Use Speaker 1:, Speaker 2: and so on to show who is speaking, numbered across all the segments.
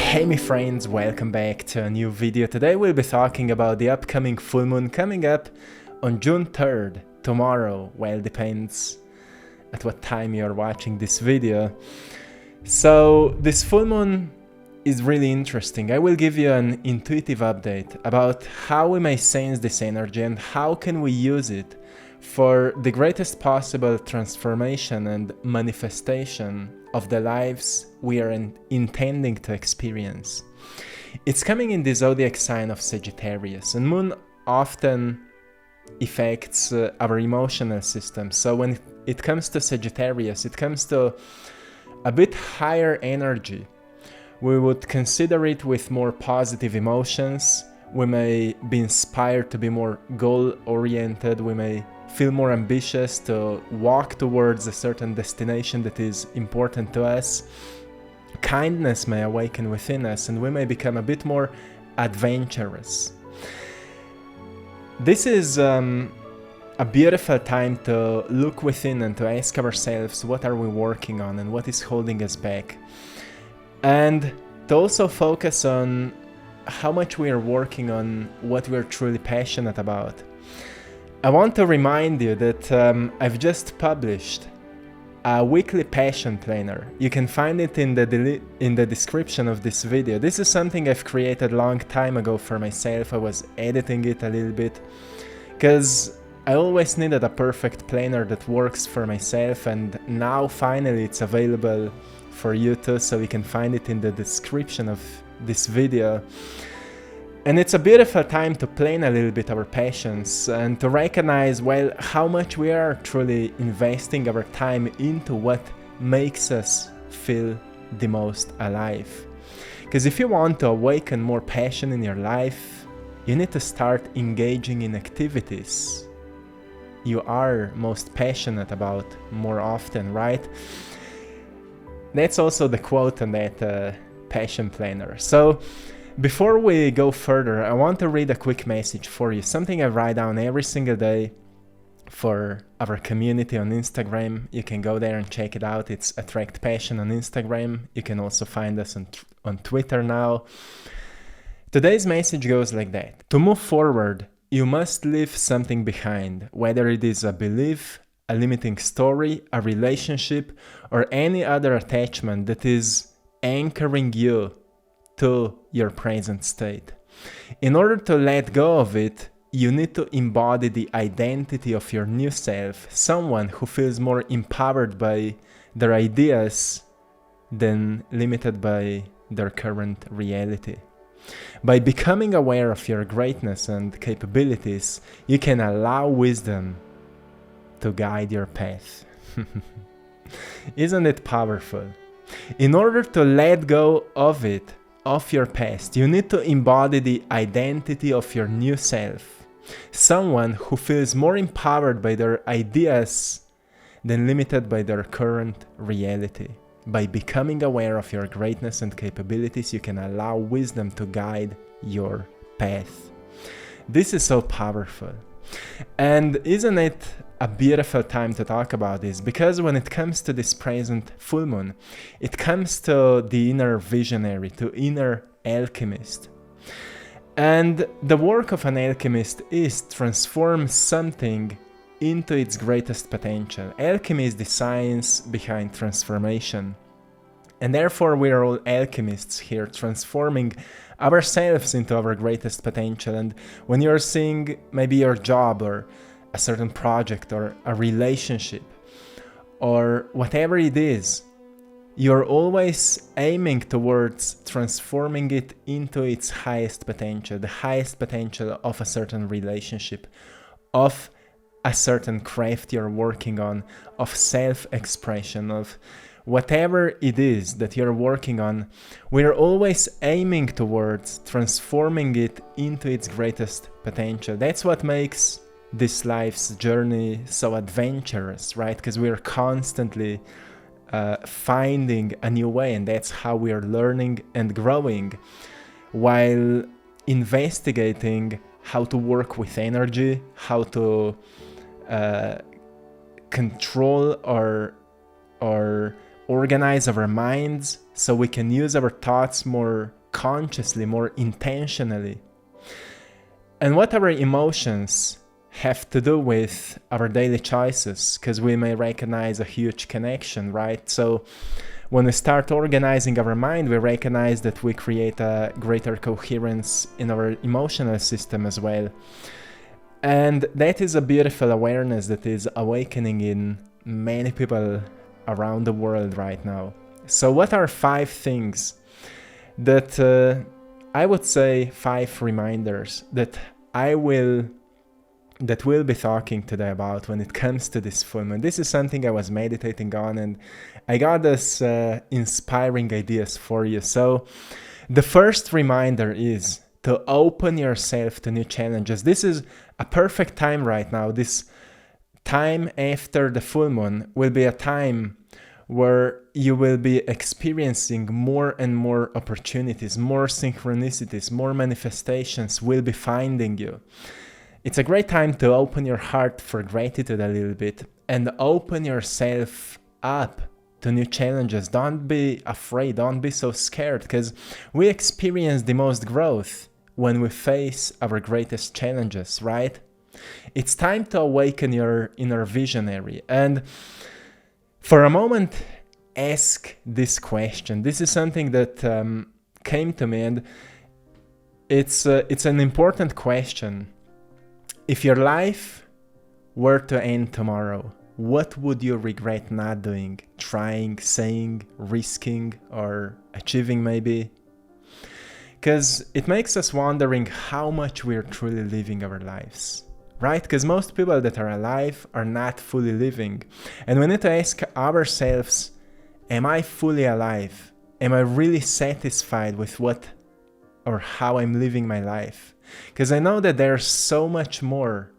Speaker 1: Hey my friends, welcome back to a new video. Today we'll be talking about the upcoming full moon coming up on June 3rd, tomorrow. Well, depends at what time you're watching this video. So this full moon is really interesting. I will give you an intuitive update about how we may sense this energy and how can we use it for the greatest possible transformation and manifestation of the lives we are intending to experience. It's coming in the zodiac sign of Sagittarius, and moon often affects our emotional system. So when it comes to Sagittarius, it comes to a bit higher energy. We would consider it with more positive emotions. We may be inspired to be more goal-oriented. We may feel more ambitious to walk towards a certain destination that is important to us. Kindness may awaken within us, and we may become a bit more adventurous. This is a beautiful time to look within and to ask ourselves what are we working on and what is holding us back. And to also focus on how much we are working on what we are truly passionate about. I want to remind you that I've just published a weekly passion planner. You can find it in the description of this video. This is something I've created a long time ago for myself. I was editing it a little bit because I always needed a perfect planner that works for myself, and now finally it's available for you too, so you can find it in the description of this video. And it's a beautiful time to plan a little bit our passions and to recognize, well, how much we are truly investing our time into what makes us feel the most alive. Because if you want to awaken more passion in your life, you need to start engaging in activities you are most passionate about more often, right? That's also the quote on that passion planner. So before we go further, I want to read a quick message for you, something I write down every single day for our community on Instagram. You can go there and check it out. It's AttractPassion on Instagram. You can also find us on Twitter now. Today's message goes like that. To move forward, you must leave something behind, whether it is a belief, a limiting story, a relationship, or any other attachment that is anchoring you to your present state. In order to let go of it, you need to embody the identity of your new self, someone who feels more empowered by their ideas than limited by their current reality. By becoming aware of your greatness and capabilities, you can allow wisdom to guide your path. Isn't it powerful? In order to let go of it, of your past, you need to embody the identity of your new self, someone who feels more empowered by their ideas than limited by their current reality. By becoming aware of your greatness and capabilities, you can allow wisdom to guide your path. This is so powerful. And isn't it a beautiful time to talk about this? Because when it comes to this present full moon, it comes to the inner visionary, to inner alchemist. And the work of an alchemist is transform something into its greatest potential. Alchemy is the science behind transformation. And therefore we are all alchemists here, transforming ourselves into our greatest potential. And when you're seeing maybe your job or a certain project or a relationship or whatever it is, you're always aiming towards transforming it into its highest potential, the highest potential of a certain relationship, of a certain craft you're working on, of self-expression, of whatever it is that you're working on. We're always aiming towards transforming it into its greatest potential. That's what makes this life's journey so adventurous, right? Because we're constantly finding a new way, and that's how we are learning and growing while investigating how to work with energy, how to control or organize our minds so we can use our thoughts more consciously, more intentionally. And what our emotions have to do with our daily choices, because we may recognize a huge connection, right? So when we start organizing our mind, we recognize that we create a greater coherence in our emotional system as well. And that is a beautiful awareness that is awakening in many people around the world right now. So what are 5 things that I would say 5 reminders that we'll be talking today about when it comes to this full moon. This is something I was meditating on, and I got this inspiring ideas for you. So the first reminder is to open yourself to new challenges. This is a perfect time right now. This time after the full moon will be a time where you will be experiencing more and more opportunities, more synchronicities, more manifestations will be finding you. It's a great time to open your heart for gratitude a little bit and open yourself up to new challenges. Don't be afraid, don't be so scared, because we experience the most growth when we face our greatest challenges, right? It's time to awaken your inner visionary. And for a moment, ask this question. This is something that came to me, and it's an important question. If your life were to end tomorrow, what would you regret not doing, trying, saying, risking, or achieving maybe? Because it makes us wondering how much we're truly living our lives, right? Because most people that are alive are not fully living. And we need to ask ourselves, am I fully alive? Am I really satisfied with what or how I'm living my life? Because I know that there's so much more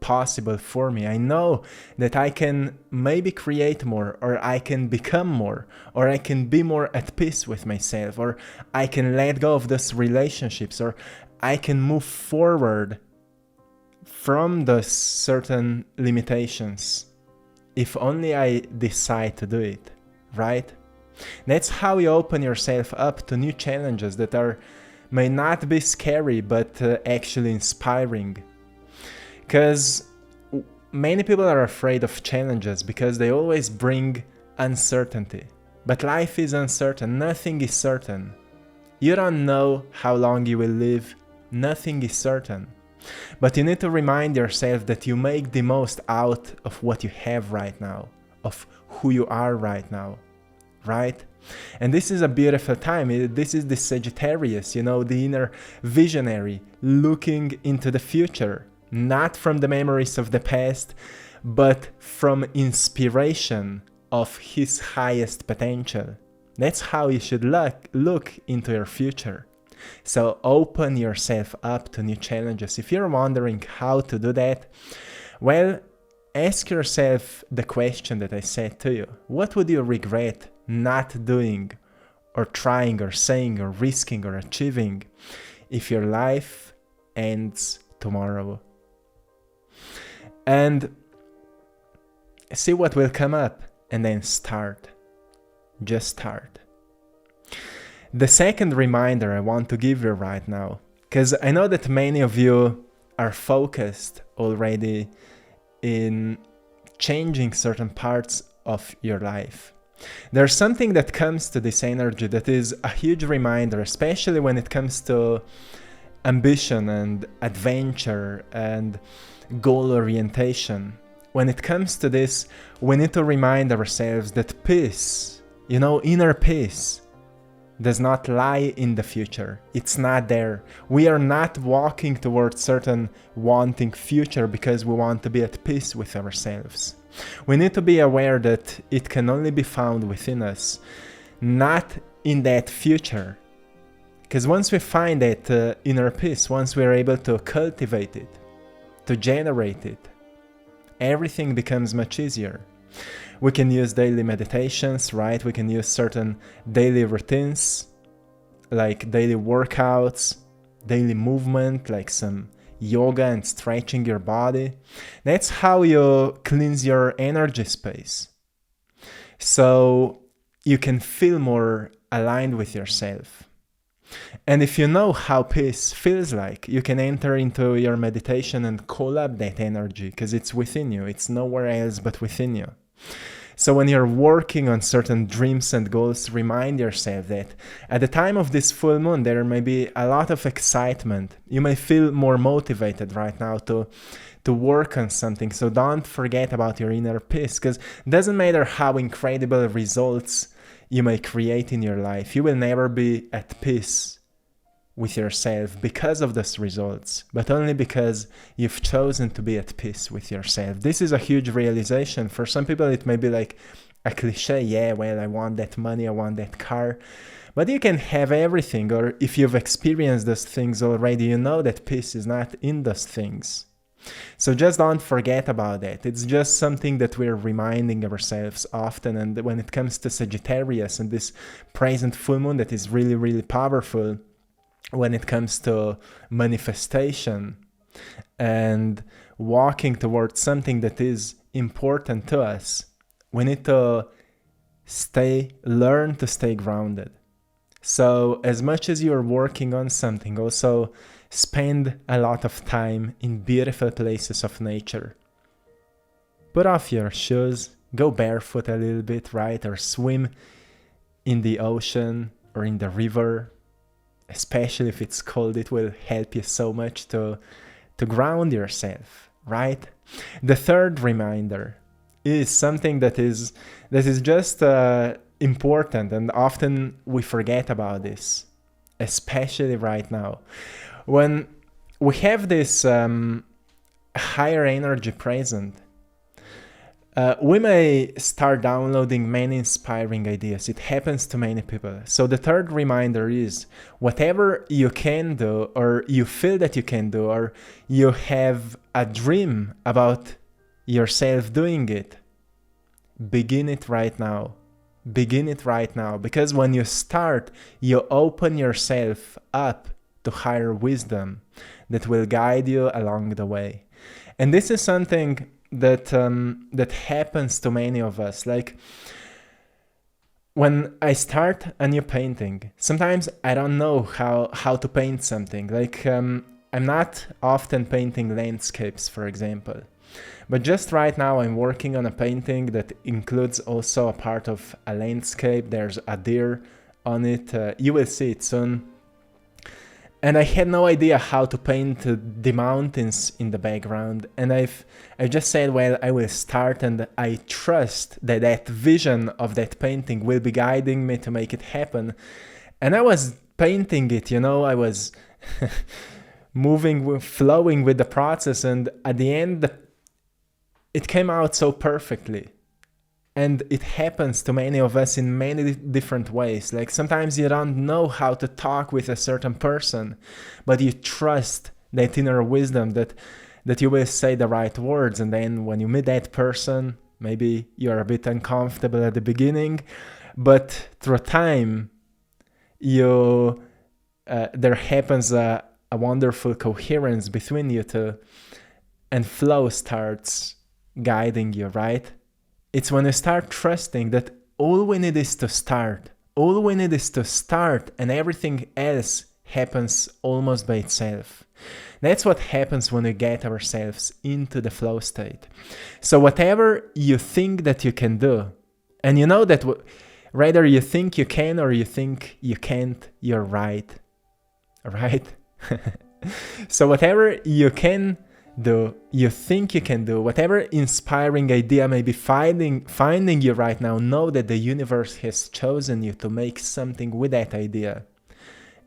Speaker 1: possible for me. I know that I can maybe create more, or I can become more, or I can be more at peace with myself, or I can let go of those relationships, or I can move forward from those certain limitations if only I decide to do it, right? That's how you open yourself up to new challenges that may not be scary, but actually inspiring. Because many people are afraid of challenges because they always bring uncertainty. But life is uncertain. Nothing is certain. You don't know how long you will live. Nothing is certain. But you need to remind yourself that you make the most out of what you have right now, of who you are right now, right? And this is a beautiful time. This is the Sagittarius, the inner visionary, looking into the future, not from the memories of the past, but from inspiration of his highest potential. That's how you should look into your future. So open yourself up to new challenges. If you're wondering how to do that, well, ask yourself the question that I said to you. What would you regret not doing, or trying, or saying, or risking, or achieving if your life ends tomorrow? And see what will come up, and then start. Just start. The second reminder I want to give you right now, because I know that many of you are focused already in changing certain parts of your life. There's something that comes to this energy that is a huge reminder, especially when it comes to ambition and adventure and goal orientation. When it comes to this, we need to remind ourselves that peace, inner peace, does not lie in the future. It's not there. We are not walking towards certain wanting future because we want to be at peace with ourselves. We need to be aware that it can only be found within us, not in that future. Because once we find that inner peace, once we are able to cultivate it, to generate it, everything becomes much easier. We can use daily meditations, right? We can use certain daily routines, like daily workouts, daily movement, like some yoga and stretching your body. That's how you cleanse your energy space, so you can feel more aligned with yourself. And if you know how peace feels like, you can enter into your meditation and call up that energy because it's within you. It's nowhere else but within you. So when you're working on certain dreams and goals, remind yourself that at the time of this full moon, there may be a lot of excitement. You may feel more motivated right now to work on something. So don't forget about your inner peace, because it doesn't matter how incredible results you may create in your life. You will never be at peace with yourself because of those results, but only because you've chosen to be at peace with yourself. This is a huge realization. For some people, it may be like a cliche. Yeah, well, I want that money, I want that car. But you can have everything, or if you've experienced those things already, you know that peace is not in those things. So just don't forget about that. It's just something that we're reminding ourselves often. And when it comes to Sagittarius and this present full moon that is really, really powerful, when it comes to manifestation and walking towards something that is important to us, we need to learn to stay grounded. So as much as you're working on something, also spend a lot of time in beautiful places of nature. Put off your shoes, go barefoot a little bit, right? Or swim in the ocean or in the river. Especially if it's cold, it will help you so much to ground yourself, right? The third reminder is something that is just important, and often we forget about this, especially right now. When we have this higher energy present, we may start downloading many inspiring ideas. It happens to many people. So the third reminder is whatever you can do, or you feel that you can do, or you have a dream about yourself doing it, begin it right now. Begin it right now. Because when you start, you open yourself up to higher wisdom that will guide you along the way. And this is something that happens to many of us. Like when I start a new painting, sometimes I don't know how to paint something. Like I'm not often painting landscapes, for example. But just right now I'm working on a painting that includes also a part of a landscape. There's a deer on it. You will see it soon. And I had no idea how to paint the mountains in the background. And I just said, well, I will start, and I trust that that vision of that painting will be guiding me to make it happen. And I was painting it, I was flowing with the process. And at the end, it came out so perfectly. And it happens to many of us in many different ways. Like sometimes you don't know how to talk with a certain person, but you trust that inner wisdom that you will say the right words. And then when you meet that person, maybe you're a bit uncomfortable at the beginning, but through time, there happens a wonderful coherence between you two, and flow starts guiding you, right? It's when you start trusting that all we need is to start. All we need is to start, and everything else happens almost by itself. That's what happens when we get ourselves into the flow state. So whatever you think that you can do, and you know that whether you think you can or you think you can't, you're right. Right? So whatever you can do, you think you can do, whatever inspiring idea may be finding you right now, know that the universe has chosen you to make something with that idea.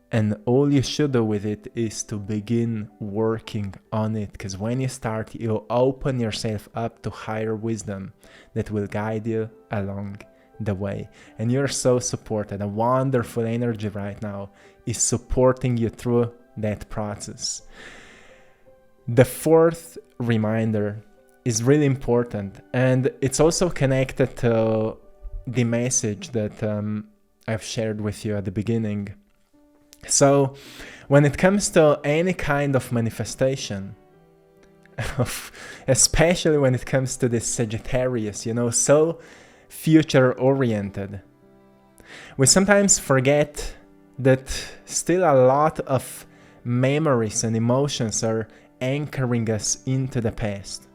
Speaker 1: And all you should do with it is to begin working on it, because when you start, you open yourself up to higher wisdom that will guide you along the way. And you're so supported. A wonderful energy right now is supporting you through that process. The fourth reminder is really important, and it's also connected to the message that I've shared with you at the beginning. So when it comes to any kind of manifestation, especially when it comes to this Sagittarius, so future-oriented, we sometimes forget that still a lot of memories and emotions are anchoring us into the past.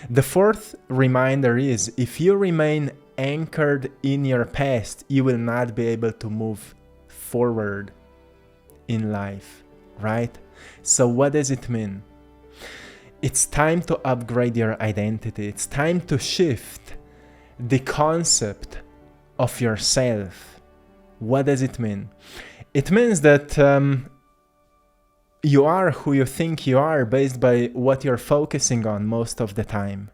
Speaker 1: The fourth reminder is, if you remain anchored in your past, you will not be able to move forward in life, right? So what does it mean? It's time to upgrade your identity. It's time to shift the concept of yourself. What does it mean? It means that you are who you think you are based by what you're focusing on most of the time.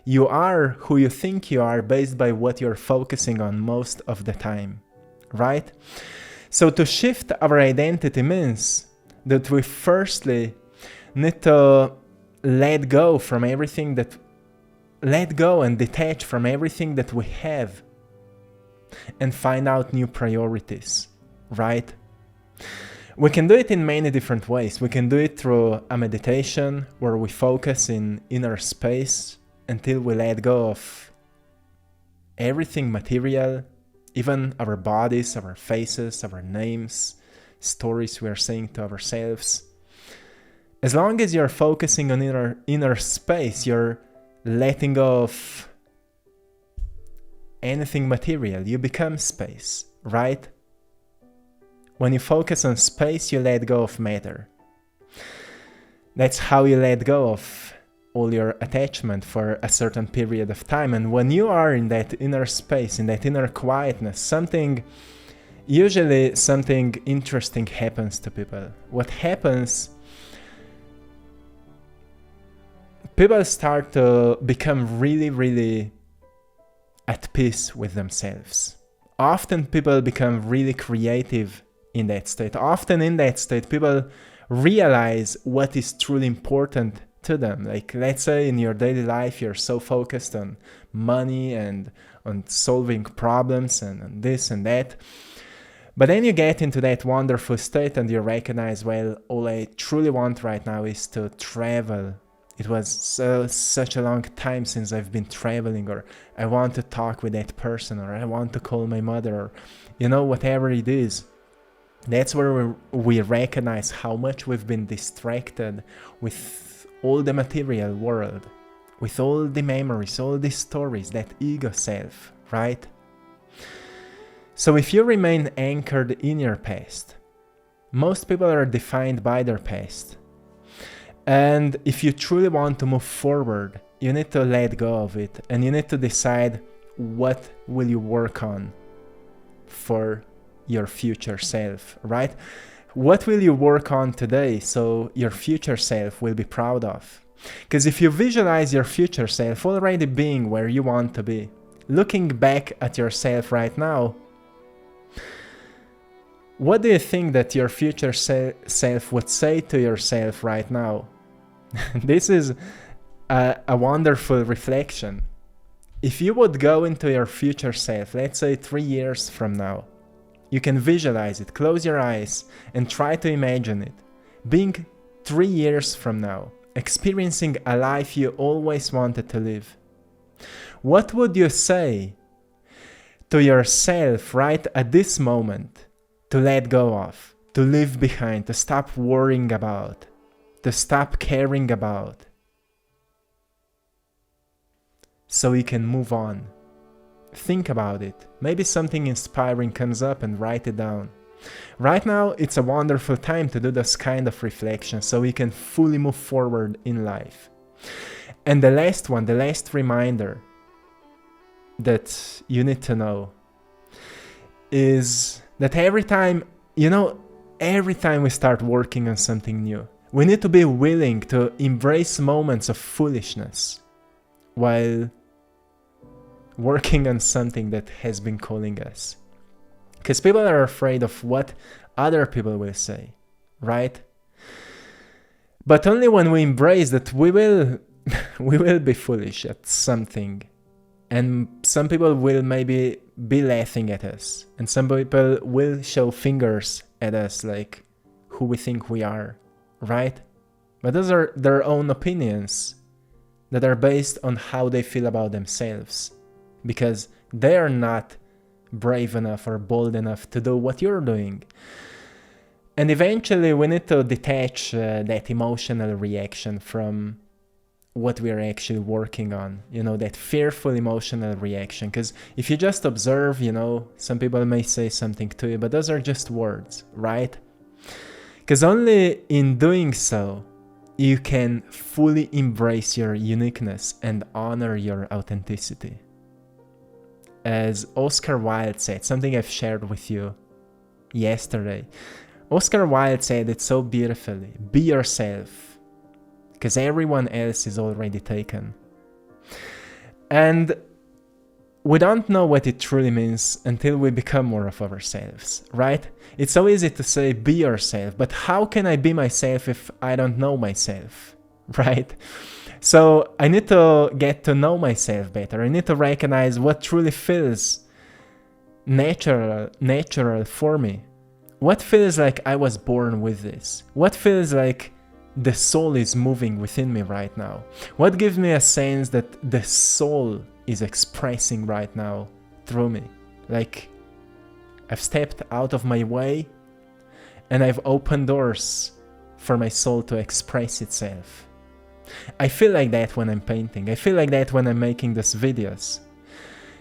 Speaker 1: You are who you think you are based by what you're focusing on most of the time, right? So to shift our identity means that we firstly need to let go and detach from everything that we have and find out new priorities, right? We can do it in many different ways. We can do it through a meditation where we focus in inner space until we let go of everything material, even our bodies, our faces, our names, stories we are saying to ourselves. As long as you're focusing on inner space, you're letting go of anything material. You become space, right? When you focus on space, you let go of matter. That's how you let go of all your attachment for a certain period of time. And when you are in that inner space, in that inner quietness, usually something interesting happens to people. What happens? People start to become really, really at peace with themselves. Often people become really creative in that state. Often in that state, people realize what is truly important to them. Like, let's say in your daily life, you're so focused on money and on solving problems and on this and that. But then you get into that wonderful state and you recognize, well, all I truly want right now is to travel. It was such a long time since I've been traveling, or I want to talk with that person, or I want to call my mother, or whatever it is. That's where we recognize how much we've been distracted with all the material world, with all the memories, all the stories, that ego self, right? So if you remain anchored in your past, most people are defined by their past. And if you truly want to move forward, you need to let go of it, and you need to decide what will you work on for your future self, right? What will you work on today so your future self will be proud of? Because if you visualize your future self already being where you want to be, looking back at yourself right now, what do you think that your future self would say to yourself right now? This is a wonderful reflection. If you would go into your future self, let's say 3 years from now, you can visualize it, close your eyes and try to imagine it. Being 3 years from now, experiencing a life you always wanted to live. What would you say to yourself right at this moment to let go of, to leave behind, to stop worrying about, to stop caring about, so you can move on? Think about it. Maybe something inspiring comes up and write it down. Right now, it's a wonderful time to do this kind of reflection so we can fully move forward in life. And the last reminder that you need to know is that every time we start working on something new, we need to be willing to embrace moments of foolishness while working on something that has been calling us. Because people are afraid of what other people will say, right? But only when we embrace that we will be foolish at something. And some people will maybe be laughing at us. And some people will show fingers at us like who we think we are, right? But those are their own opinions that are based on how they feel about themselves. Because they are not brave enough or bold enough to do what you're doing. And eventually we need to detach that emotional reaction from what we are actually working on, that fearful emotional reaction. Because if you just observe, some people may say something to you, but those are just words, right? Because only in doing so, you can fully embrace your uniqueness and honor your authenticity. As Oscar Wilde said, something I've shared with you yesterday, Oscar Wilde said it so beautifully: be yourself, because everyone else is already taken. And we don't know what it truly means until we become more of ourselves, right? It's so easy to say, be yourself, but how can I be myself if I don't know myself, right? So I need to get to know myself better. I need to recognize what truly feels natural for me. What feels like I was born with this? What feels like the soul is moving within me right now? What gives me a sense that the soul is expressing right now through me? Like I've stepped out of my way and I've opened doors for my soul to express itself. I feel like that when I'm painting. I feel like that when I'm making these videos.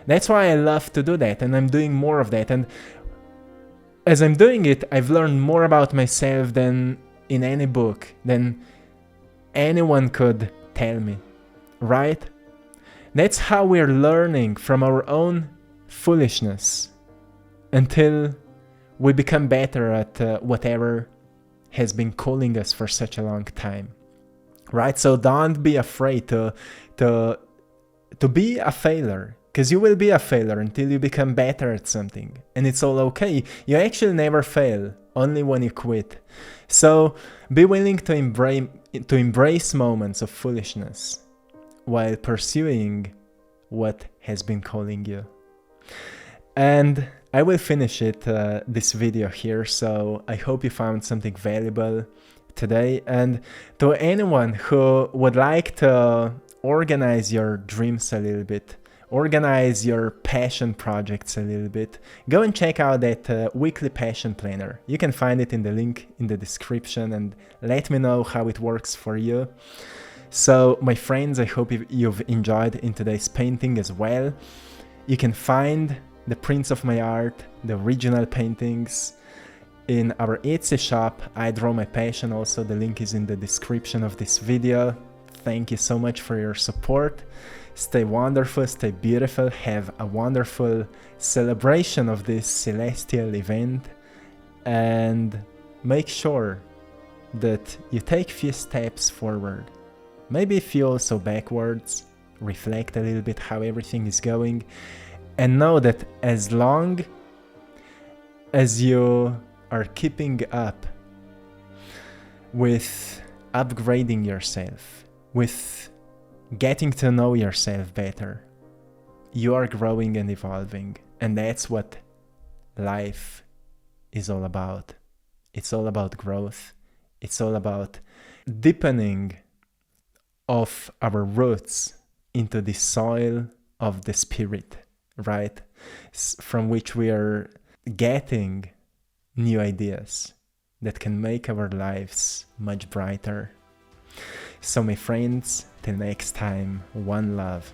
Speaker 1: That's why I love to do that, and I'm doing more of that. And as I'm doing it, I've learned more about myself than in any book, than anyone could tell me, right? That's how we're learning from our own foolishness until we become better at whatever has been calling us for such a long time, right? So don't be afraid to be a failure, because you will be a failure until you become better at something, and it's all okay. You actually never fail, only when you quit. So be willing to embrace moments of foolishness while pursuing what has been calling you. And I will finish this video here, so I hope you found something valuable today. And to anyone who would like to organize your dreams a little bit, organize your passion projects a little bit, go and check out that weekly passion planner. You can find it in the link in the description, and let me know how it works for you. So my friends, I hope you've enjoyed in today's painting as well. You can find the prints of my art, the original paintings, in our Etsy shop, I Draw My Passion. Also, the link is in the description of this video. Thank you so much for your support. Stay wonderful, stay beautiful, have a wonderful celebration of this celestial event, and make sure that you take few steps forward. Maybe a few also backwards, reflect a little bit how everything is going, and know that as long as you are keeping up with upgrading yourself, with getting to know yourself better, you are growing and evolving. And that's what life is all about. It's all about growth. It's all about deepening of our roots into the soil of the spirit, right? From which we are getting new ideas that can make our lives much brighter. So my friends, till next time, one love.